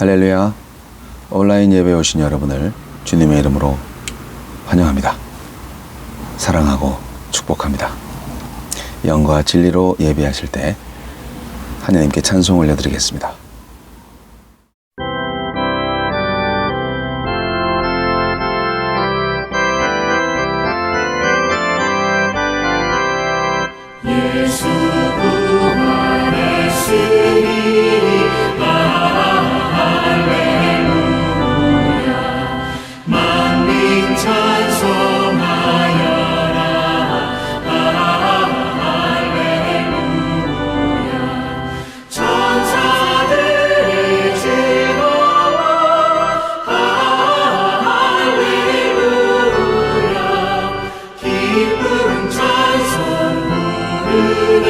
할렐루야. 온라인 예배에 오신 여러분을 주님의 이름으로 환영합니다. 사랑하고 축복합니다. 영과 진리로 예배하실 때 하나님께 찬송 올려드리겠습니다. 예수 부활했으니 할렐루야. 만민 찬송하여라. 할렐루야. 천사들이 즐거워. 할렐루야. 기쁨 찬송 부르네.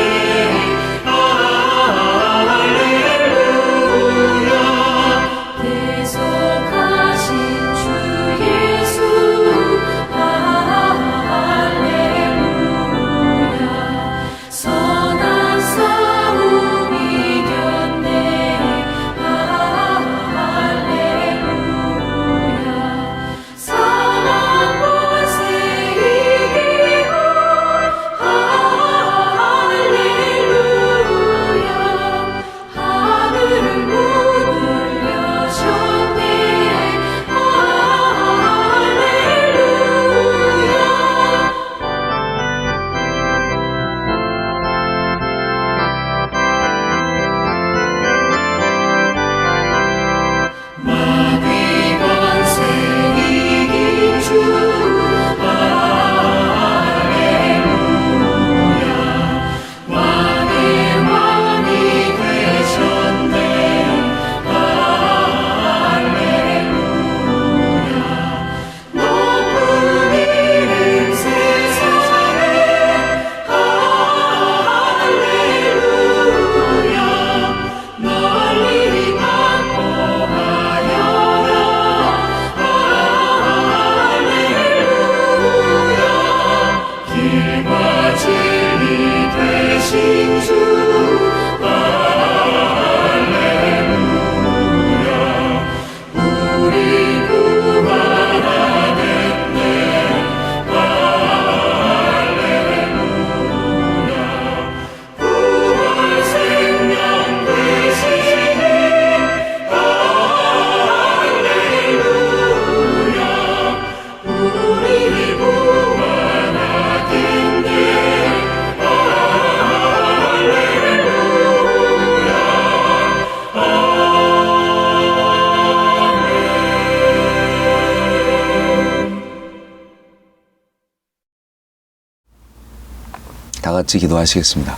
다 같이 기도하시겠습니다.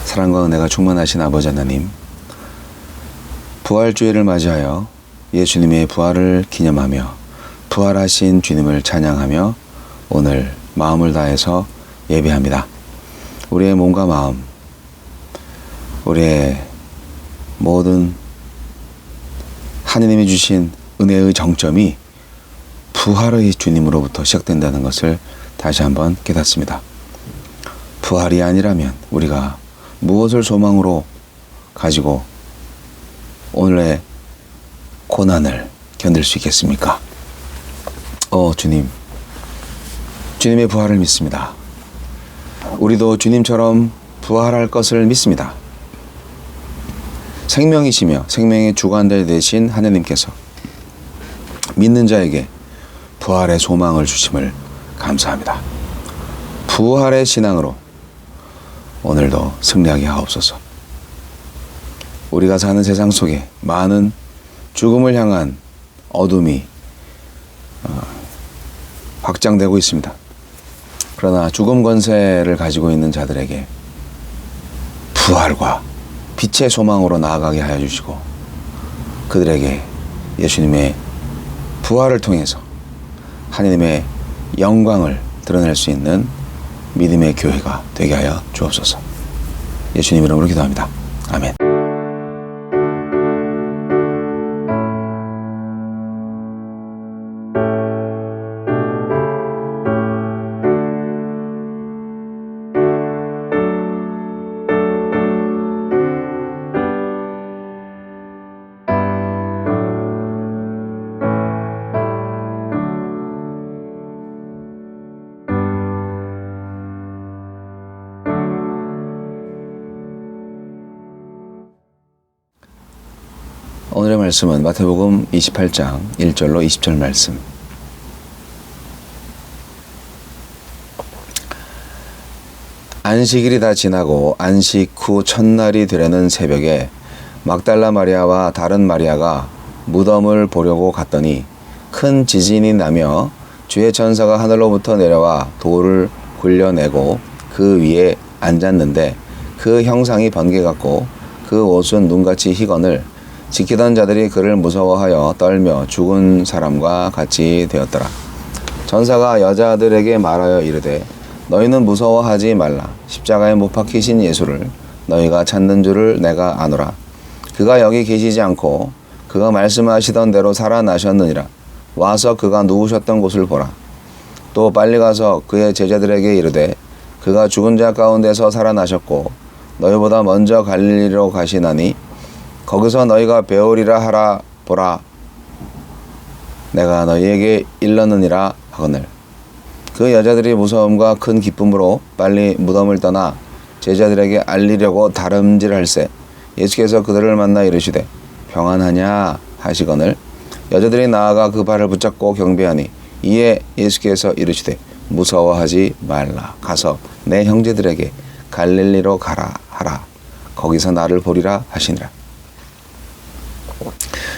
사랑과 은혜가 충만하신 아버지 하나님, 부활주일을 맞이하여 예수님의 부활을 기념하며 부활하신 주님을 찬양하며 오늘 마음을 다해서 예배합니다. 우리의 몸과 마음, 우리의 모든 하느님이 주신 은혜의 정점이 부활의 주님으로부터 시작된다는 것을 다시 한번 깨닫습니다. 부활이 아니라면 우리가 무엇을 소망으로 가지고 오늘의 고난을 견딜 수 있겠습니까? 주님, 주님의 부활을 믿습니다. 우리도 주님처럼 부활할 것을 믿습니다. 생명이시며 생명의 주관자 되신 하나님께서 믿는 자에게 부활의 소망을 주심을 감사합니다. 부활의 신앙으로 오늘도 승리하게 하옵소서. 우리가 사는 세상 속에 많은 죽음을 향한 어둠이 확장되고 있습니다. 그러나 죽음 권세를 가지고 있는 자들에게 부활과 빛의 소망으로 나아가게 하여 주시고 그들에게 예수님의 부활을 통해서 하나님의 영광을 드러낼 수 있는 믿음의 교회가 되게 하여 주옵소서. 예수님 이름으로 기도합니다. 아멘. 오늘의 말씀은 마태복음 28장 1절로 20절 말씀. 안식일이 다 지나고 안식 후 첫날이 되려는 새벽에 막달라 마리아와 다른 마리아가 무덤을 보려고 갔더니 큰 지진이 나며 주의 천사가 하늘로부터 내려와 돌을 굴려내고 그 위에 앉았는데 그 형상이 번개 같고 그 옷은 눈같이 희건을 지키던 자들이 그를 무서워하여 떨며 죽은 사람과 같이 되었더라. 천사가 여자들에게 말하여 이르되 너희는 무서워하지 말라. 십자가에 못 박히신 예수를 너희가 찾는 줄을 내가 아노라. 그가 여기 계시지 않고 그가 말씀하시던 대로 살아나셨느니라. 와서 그가 누우셨던 곳을 보라. 또 빨리 가서 그의 제자들에게 이르되 그가 죽은 자 가운데서 살아나셨고 너희보다 먼저 갈릴리로 가시나니 거기서 너희가 배우리라 하라. 보라, 내가 너희에게 일렀느니라 하거늘. 그 여자들이 무서움과 큰 기쁨으로 빨리 무덤을 떠나 제자들에게 알리려고 다름질할세 예수께서 그들을 만나 이르시되 평안하냐 하시거늘 여자들이 나아가 그 발을 붙잡고 경배하니 이에 예수께서 이르시되 무서워하지 말라. 가서 내 형제들에게 갈릴리로 가라 하라. 거기서 나를 보리라 하시니라.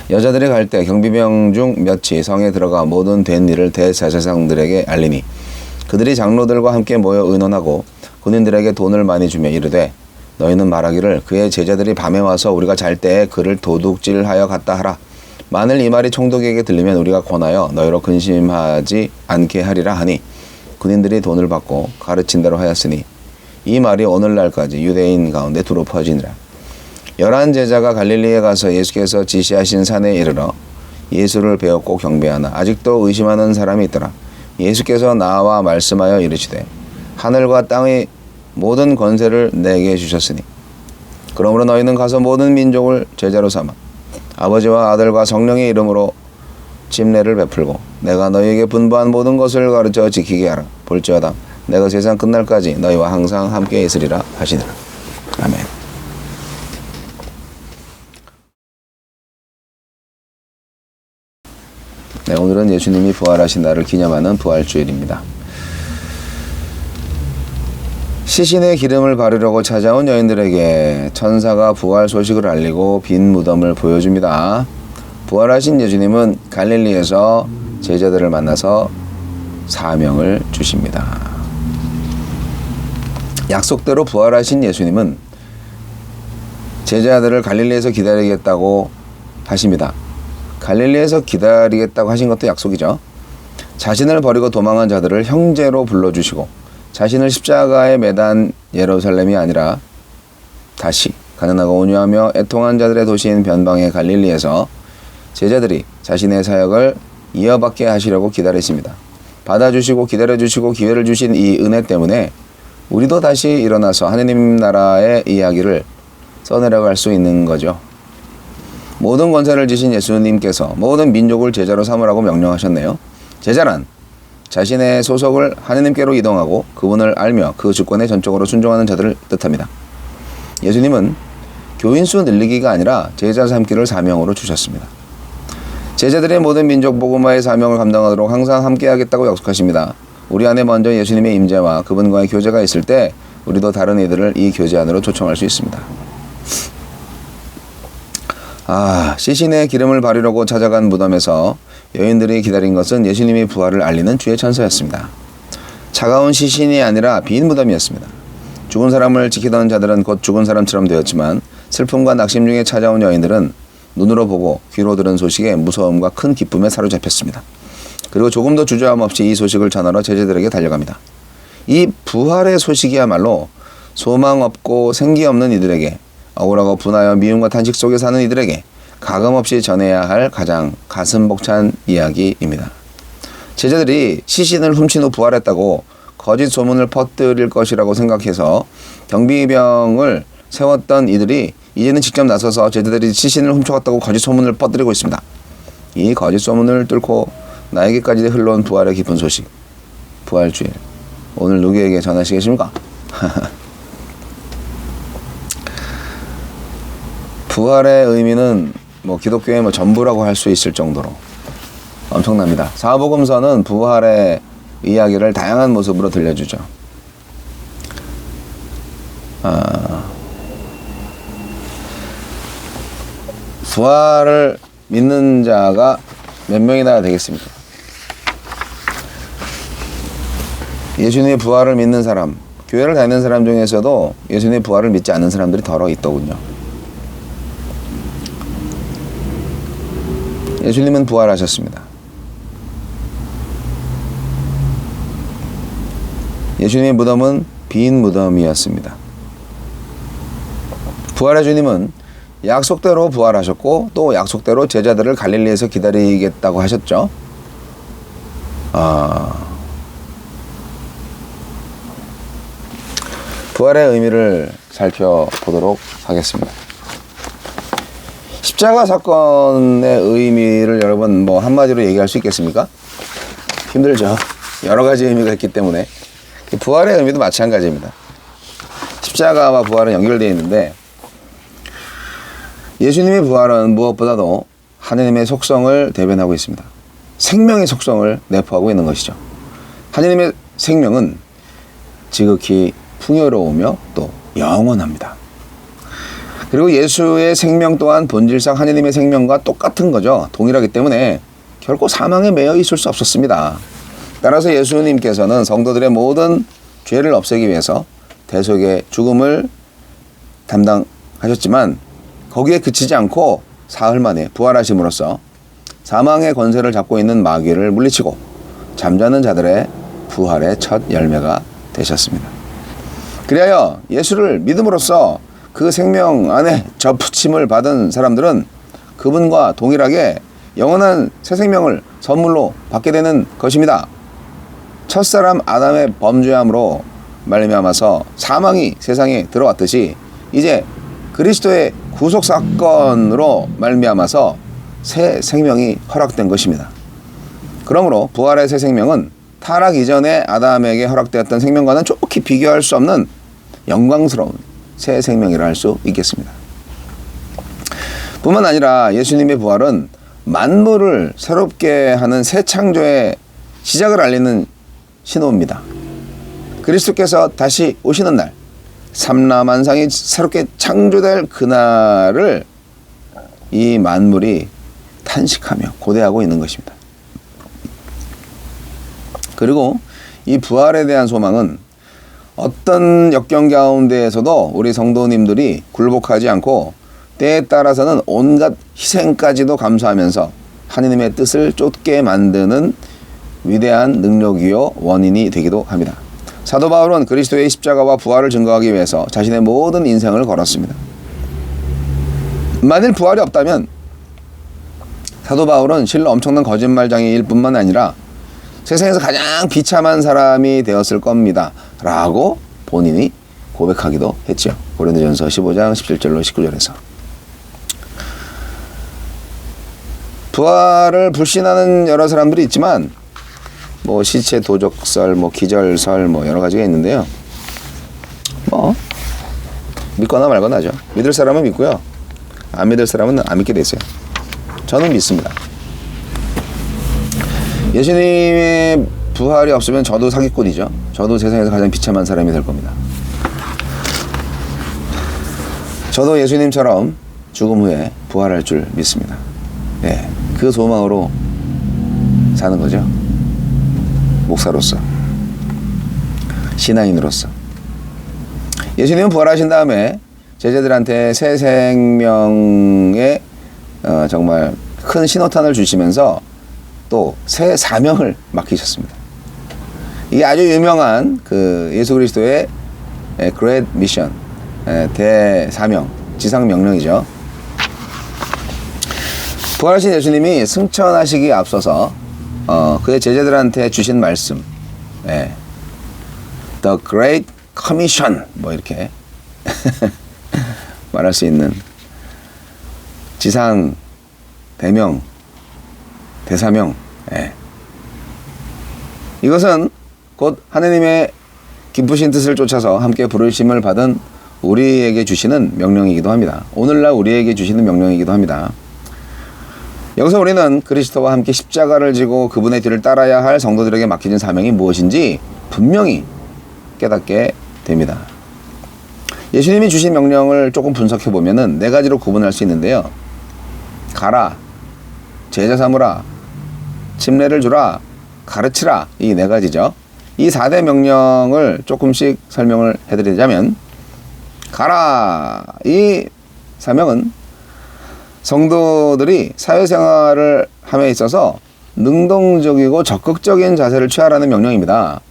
여자들이 갈 때 경비병 중 몇이 성에 들어가 모든 된 일을 대제사장들에게 알리니 그들이 장로들과 함께 모여 의논하고 군인들에게 돈을 많이 주며 이르되 너희는 말하기를 그의 제자들이 밤에 와서 우리가 잘 때에 그를 도둑질하여 갔다 하라. 만일 이 말이 총독에게 들리면 우리가 권하여 너희로 근심하지 않게 하리라 하니 군인들이 돈을 받고 가르친 대로 하였으니 이 말이 오늘날까지 유대인 가운데 두루 퍼지니라. 11 제자가 갈릴리에 가서 예수께서 지시하신 산에 이르러 예수를 배웠고 경배하나 아직도 의심하는 사람이 있더라. 예수께서 나와 말씀하여 이르시되 하늘과 땅의 모든 권세를 내게 주셨으니 그러므로 너희는 가서 모든 민족을 제자로 삼아 아버지와 아들과 성령의 이름으로 침례를 베풀고 내가 너희에게 분부한 모든 것을 가르쳐 지키게 하라. 볼지어다 내가 세상 끝날까지 너희와 항상 함께 있으리라 하시니라. 아멘. 네, 오늘은 예수님이 부활하신 날을 기념하는 부활주일입니다. 시신의 기름을 바르려고 찾아온 여인들에게 천사가 부활 소식을 알리고 빈 무덤을 보여줍니다. 부활하신 예수님은 갈릴리에서 제자들을 만나서 사명을 주십니다. 약속대로 부활하신 예수님은 제자들을 갈릴리에서 기다리겠다고 하십니다. 갈릴리에서 기다리겠다고 하신 것도 약속이죠. 자신을 버리고 도망한 자들을 형제로 불러주시고 자신을 십자가에 매단 예루살렘이 아니라 다시 가난하고 온유하며 애통한 자들의 도시인 변방의 갈릴리에서 제자들이 자신의 사역을 이어받게 하시려고 기다리십니다. 받아주시고 기다려주시고 기회를 주신 이 은혜 때문에 우리도 다시 일어나서 하느님 나라의 이야기를 써내려갈 수 있는 거죠. 모든 권세를 지신 예수님께서 모든 민족을 제자로 삼으라고 명령하셨네요. 제자란 자신의 소속을 하느님께로 이동하고 그분을 알며 그 주권에 전적으로 순종하는 자들을 뜻합니다. 예수님은 교인수 늘리기가 아니라 제자 삼기를 사명으로 주셨습니다. 제자들의 모든 민족 복음화의 사명을 감당하도록 항상 함께하겠다고 약속하십니다. 우리 안에 먼저 예수님의 임재와 그분과의 교제가 있을 때 우리도 다른 이들을 이 교제 안으로 초청할 수 있습니다. 시신의 기름을 바르려고 찾아간 무덤에서 여인들이 기다린 것은 예수님의 부활을 알리는 주의 천사였습니다. 차가운 시신이 아니라 빈 무덤이었습니다. 죽은 사람을 지키던 자들은 곧 죽은 사람처럼 되었지만 슬픔과 낙심 중에 찾아온 여인들은 눈으로 보고 귀로 들은 소식에 무서움과 큰 기쁨에 사로잡혔습니다. 그리고 조금도 주저함 없이 이 소식을 전하러 제자들에게 달려갑니다. 이 부활의 소식이야말로 소망 없고 생기 없는 이들에게, 억울하고 분하여 미움과 탄식 속에 사는 이들에게 가감없이 전해야 할 가장 가슴 벅찬 이야기입니다. 제자들이 시신을 훔친 후 부활했다고 거짓 소문을 퍼뜨릴 것이라고 생각해서 경비병을 세웠던 이들이 이제는 직접 나서서 제자들이 시신을 훔쳐갔다고 거짓 소문을 퍼뜨리고 있습니다. 이 거짓 소문을 뚫고 나에게까지 흘러온 부활의 기쁜 소식, 부활주일, 오늘 누구에게 전하시겠습니까? 부활의 의미는 뭐 기독교의 뭐 전부라고 할 수 있을 정도로 엄청납니다. 사복음서는 부활의 이야기를 다양한 모습으로 들려주죠. 부활을 믿는 자가 몇 명이나 되겠습니까? 예수님의 부활을 믿는 사람, 교회를 다니는 사람 중에서도 예수님의 부활을 믿지 않는 사람들이 더러 있더군요. 예수님은 부활하셨습니다. 예수님의 무덤은 빈 무덤이었습니다. 부활의 주님은 약속대로 부활하셨고 또 약속대로 제자들을 갈릴리에서 기다리겠다고 하셨죠. 부활의 의미를 살펴보도록 하겠습니다. 십자가 사건의 의미를 여러분 뭐 한마디로 얘기할 수 있겠습니까? 힘들죠. 여러 가지 의미가 있기 때문에. 부활의 의미도 마찬가지입니다. 십자가와 부활은 연결되어 있는데 예수님의 부활은 무엇보다도 하느님의 속성을 대변하고 있습니다. 생명의 속성을 내포하고 있는 것이죠. 하느님의 생명은 지극히 풍요로우며 또 영원합니다. 그리고 예수의 생명 또한 본질상 하느님의 생명과 똑같은 거죠. 동일하기 때문에 결코 사망에 매여 있을 수 없었습니다. 따라서 예수님께서는 성도들의 모든 죄를 없애기 위해서 대속의 죽음을 담당하셨지만 거기에 그치지 않고 사흘 만에 부활하심으로써 사망의 권세를 잡고 있는 마귀를 물리치고 잠자는 자들의 부활의 첫 열매가 되셨습니다. 그리하여 예수를 믿음으로써 그 생명 안에 접붙임을 받은 사람들은 그분과 동일하게 영원한 새 생명을 선물로 받게 되는 것입니다. 첫사람 아담의 범죄함으로 말미암아서 사망이 세상에 들어왔듯이 이제 그리스도의 구속 사건으로 말미암아서 새 생명이 허락된 것입니다. 그러므로 부활의 새 생명은 타락 이전에 아담에게 허락되었던 생명과는 좋게 비교할 수 없는 영광스러운 새 생명이라 할 수 있겠습니다. 뿐만 아니라 예수님의 부활은 만물을 새롭게 하는 새 창조의 시작을 알리는 신호입니다. 그리스도께서 다시 오시는 날, 삼라만상이 새롭게 창조될 그날을 이 만물이 탄식하며 고대하고 있는 것입니다. 그리고 이 부활에 대한 소망은 어떤 역경 가운데에서도 우리 성도님들이 굴복하지 않고 때에 따라서는 온갖 희생까지도 감수하면서 하느님의 뜻을 쫓게 만드는 위대한 능력이요 원인이 되기도 합니다. 사도 바울은 그리스도의 십자가와 부활을 증거하기 위해서 자신의 모든 인생을 걸었습니다. 만일 부활이 없다면 사도 바울은 실로 엄청난 거짓말장애일 뿐만 아니라 세상에서 가장 비참한 사람이 되었을 겁니다. 라고 본인이 고백하기도 했죠. 고린도전서 15장 17절로 19절에서. 부활을 불신하는 여러 사람들이 있지만 뭐 시체 도적설, 뭐 기절설, 뭐 여러 가지가 있는데요. 뭐 믿거나 말거나죠. 믿을 사람은 믿고요. 안 믿을 사람은 안 믿게 되세요. 저는 믿습니다. 예수님의 부활이 없으면 저도 사기꾼이죠. 저도 세상에서 가장 비참한 사람이 될 겁니다. 저도 예수님처럼 죽음 후에 부활할 줄 믿습니다. 네, 그 소망으로 사는 거죠. 목사로서, 신앙인으로서. 예수님은 부활하신 다음에 제자들한테 새 생명의 정말 큰 신호탄을 주시면서 또 새 사명을 맡기셨습니다. 이게 아주 유명한 그 예수 그리스도의 Great Mission, 대사명, 지상명령이죠. 부활하신 예수님이 승천하시기에 앞서서 그의 제자들한테 주신 말씀, The Great Commission, 뭐 이렇게 말할 수 있는 지상 대명, 대사명. 이것은 곧 하느님의 기쁘신 뜻을 쫓아서 함께 부르심을 받은 우리에게 주시는 명령이기도 합니다. 오늘날 우리에게 주시는 명령이기도 합니다. 여기서 우리는 그리스도와 함께 십자가를 지고 그분의 뒤를 따라야 할 성도들에게 맡겨진 사명이 무엇인지 분명히 깨닫게 됩니다. 예수님이 주신 명령을 조금 분석해 보면은 네 가지로 구분할 수 있는데요. 가라, 제자 삼으라, 침례를 주라, 가르치라, 이 네 가지죠. 이 4대 명령을 조금씩 설명을 해드리자면, 가라, 이 사명은 성도들이 사회생활을 함에 있어서 능동적이고 적극적인 자세를 취하라는 명령입니다.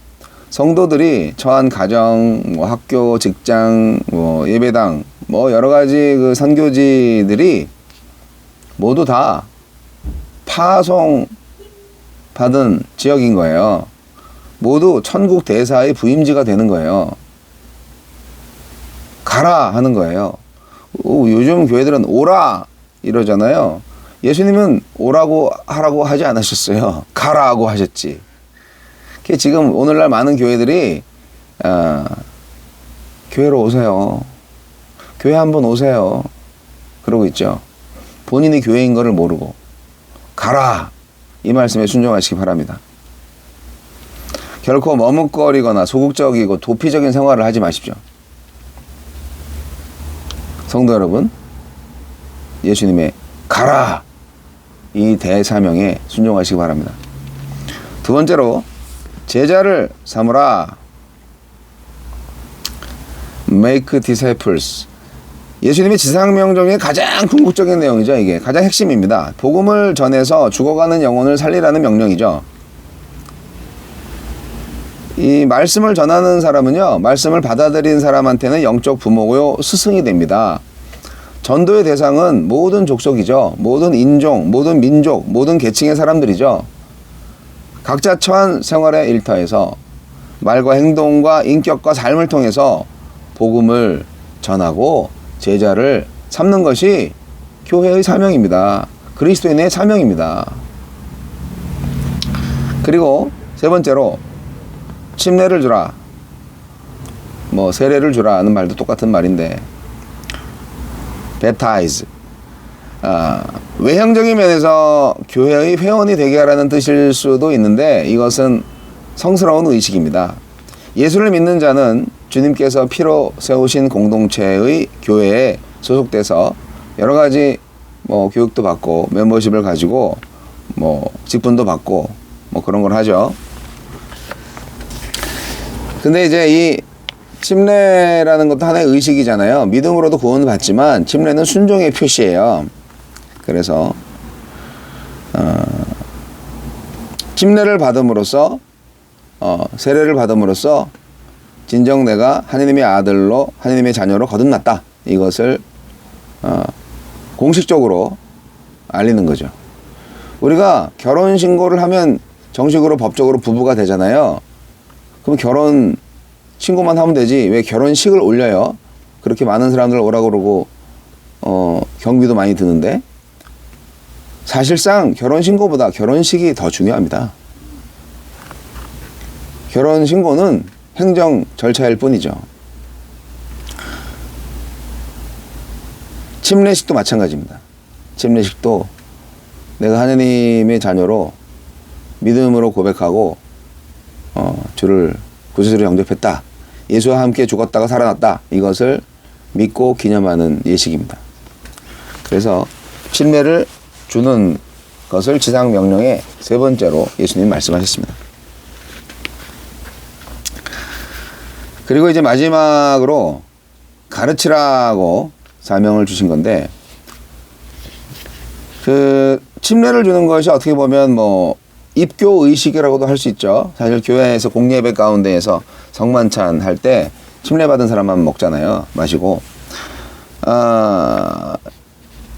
성도들이 처한 가정, 학교, 직장, 예배당, 여러 가지 그 선교지들이 모두 다 파송받은 지역인 거예요. 모두 천국 대사의 부임지가 되는 거예요. 가라 하는 거예요. 요즘 교회들은 오라 이러잖아요. 예수님은 오라고 하라고 하지 않으셨어요. 가라고 하셨지. 지금 오늘날 많은 교회들이 교회로 오세요. 교회 한번 오세요. 그러고 있죠. 본인이 교회인 거를 모르고 가라 이 말씀에 순종하시기 바랍니다. 결코 머뭇거리거나 소극적이고 도피적인 생활을 하지 마십시오. 성도 여러분, 예수님의 가라 이 대사명에 순종하시기 바랍니다. 두 번째로 제자를 삼으라. Make disciples. 예수님의 지상명령 중에 가장 궁극적인 내용이죠. 이게 가장 핵심입니다. 복음을 전해서 죽어가는 영혼을 살리라는 명령이죠. 이 말씀을 전하는 사람은요, 말씀을 받아들인 사람한테는 영적 부모고요, 스승이 됩니다. 전도의 대상은 모든 족속이죠. 모든 인종, 모든 민족, 모든 계층의 사람들이죠. 각자 처한 생활의 일터에서 말과 행동과 인격과 삶을 통해서 복음을 전하고 제자를 삼는 것이 교회의 사명입니다. 그리스도인의 사명입니다. 그리고 세 번째로 침례를 주라. 세례를 주라 하는 말도 똑같은 말인데 baptize. 외형적인 면에서 교회의 회원이 되게 하라는 뜻일 수도 있는데 이것은 성스러운 의식입니다. 예수를 믿는 자는 주님께서 피로 세우신 공동체의 교회에 소속돼서 여러 가지 교육도 받고 멤버십을 가지고 직분도 받고 그런 걸 하죠. 근데 이제 이 침례라는 것도 하나의 의식이잖아요. 믿음으로도 구원을 받지만 침례는 순종의 표시예요. 그래서 침례를 받음으로써 세례를 받음으로써 진정 내가 하나님의 아들로 하나님의 자녀로 거듭났다. 이것을 공식적으로 알리는 거죠. 우리가 결혼 신고를 하면 정식으로 법적으로 부부가 되잖아요. 그럼 결혼 신고만 하면 되지 왜 결혼식을 올려요? 그렇게 많은 사람들 오라고 그러고 경비도 많이 드는데 사실상 결혼 신고보다 결혼식이 더 중요합니다. 결혼 신고는 행정 절차일 뿐이죠. 침례식도 마찬가지입니다. 침례식도 내가 하나님의 자녀로 믿음으로 고백하고 주를 구주로 영접했다. 예수와 함께 죽었다가 살아났다. 이것을 믿고 기념하는 예식입니다. 그래서 침례를 주는 것을 지상명령의 세 번째로 예수님 말씀하셨습니다. 그리고 이제 마지막으로 가르치라고 사명을 주신 건데 그 침례를 주는 것이 어떻게 보면 입교 의식이라고도 할 수 있죠. 사실 교회에서 공예배 가운데에서 성만찬 할 때 침례 받은 사람만 먹잖아요. 마시고.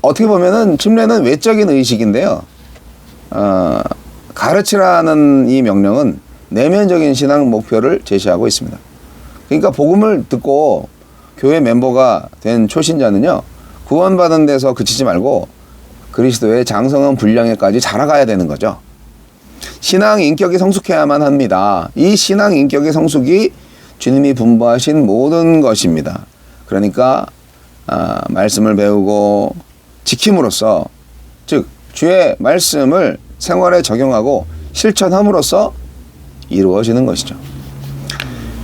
어떻게 보면은 침례는 외적인 의식인데요. 가르치라는 이 명령은 내면적인 신앙 목표를 제시하고 있습니다. 그러니까 복음을 듣고 교회 멤버가 된 초신자는요, 구원받은 데서 그치지 말고 그리스도의 장성한 분량에까지 자라가야 되는 거죠. 신앙 인격이 성숙해야만 합니다. 이 신앙 인격의 성숙이 주님이 분부하신 모든 것입니다. 그러니까 말씀을 배우고 지킴으로써, 즉 주의 말씀을 생활에 적용하고 실천함으로써 이루어지는 것이죠.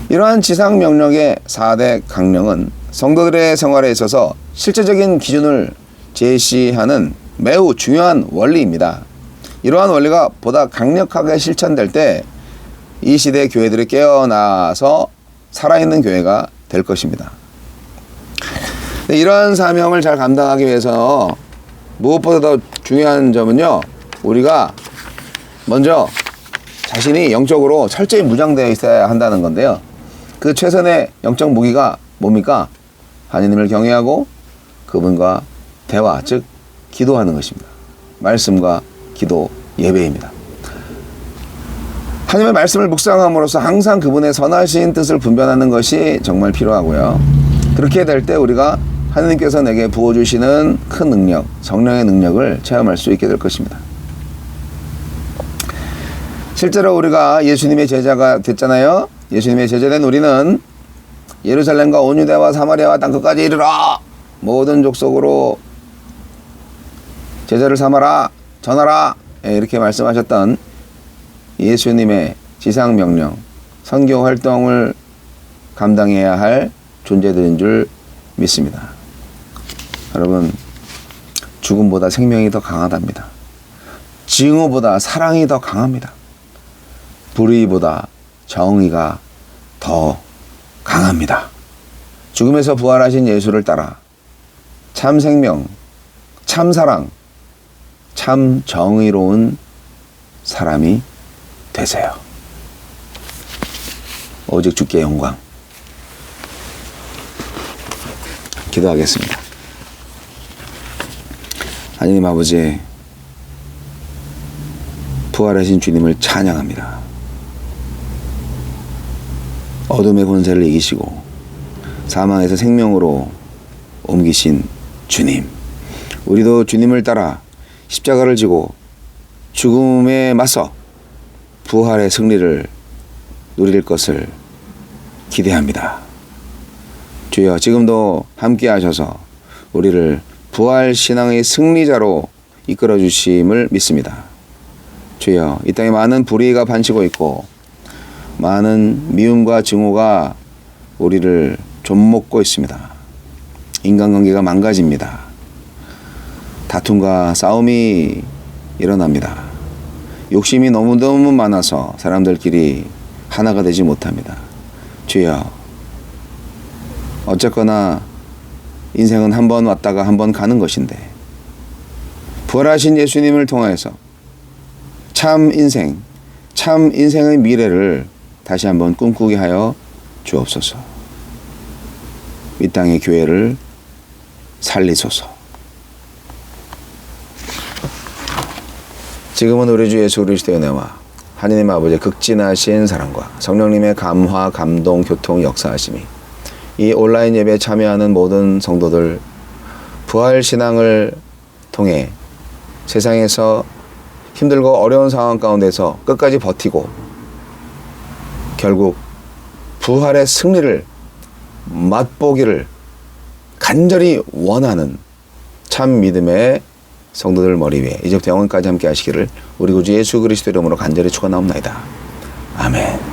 이러한 지상 명령의 4대 강령은 성도들의 생활에 있어서 실제적인 기준을 제시하는 매우 중요한 원리입니다. 이러한 원리가 보다 강력하게 실천될 때 이 시대 교회들이 깨어나서 살아있는 교회가 될 것입니다. 이러한 사명을 잘 감당하기 위해서 무엇보다 더 중요한 점은요, 우리가 먼저 자신이 영적으로 철저히 무장되어 있어야 한다는 건데요. 그 최선의 영적 무기가 뭡니까? 하느님을 경외하고 그분과 대화, 즉 기도하는 것입니다. 말씀과 기도, 예배입니다. 하나님의 말씀을 묵상함으로써 항상 그분의 선하신 뜻을 분별하는 것이 정말 필요하고요. 그렇게 될 때 우리가 하나님께서 내게 부어주시는 큰 능력, 성령의 능력을 체험할 수 있게 될 것입니다. 실제로 우리가 예수님의 제자가 됐잖아요. 예수님의 제자된 우리는 예루살렘과 온 유대와 사마리아와 땅끝까지 이르러 모든 족속으로 제자를 삼아라, 전하라, 이렇게 말씀하셨던 예수님의 지상명령, 선교 활동을 감당해야 할 존재들인 줄 믿습니다. 여러분, 죽음보다 생명이 더 강하답니다. 증오보다 사랑이 더 강합니다. 불의보다 정의가 더 강합니다. 죽음에서 부활하신 예수를 따라 참 생명, 참 사랑, 참 정의로운 사람이 되세요. 오직 주께 영광. 기도하겠습니다. 하나님 아버지, 부활하신 주님을 찬양합니다. 어둠의 권세를 이기시고 사망에서 생명으로 옮기신 주님, 우리도 주님을 따라 십자가를 지고 죽음에 맞서 부활의 승리를 누릴 것을 기대합니다. 주여, 지금도 함께 하셔서 우리를 부활 신앙의 승리자로 이끌어 주심을 믿습니다. 주여, 이 땅에 많은 불의가 반치고 있고 많은 미움과 증오가 우리를 좀먹고 있습니다. 인간관계가 망가집니다. 다툼과 싸움이 일어납니다. 욕심이 너무너무 많아서 사람들끼리 하나가 되지 못합니다. 주여, 어쨌거나 인생은 한 번 왔다가 한 번 가는 것인데 부활하신 예수님을 통해서 참 인생, 참 인생의 미래를 다시 한번 꿈꾸게 하여 주옵소서. 이 땅의 교회를 살리소서. 지금은 우리 주 예수 그리스도의 은혜와 하느님 아버지의 극진하신 사랑과 성령님의 감화, 감동, 교통, 역사하심이 이 온라인 예배에 참여하는 모든 성도들 부활신앙을 통해 세상에서 힘들고 어려운 상황 가운데서 끝까지 버티고 결국 부활의 승리를 맛보기를 간절히 원하는 참 믿음의 성도들 머리 위에 이제부터 영원까지 함께 하시기를 우리 구주 예수 그리스도 이름으로 간절히 축원하옵나이다. 아멘.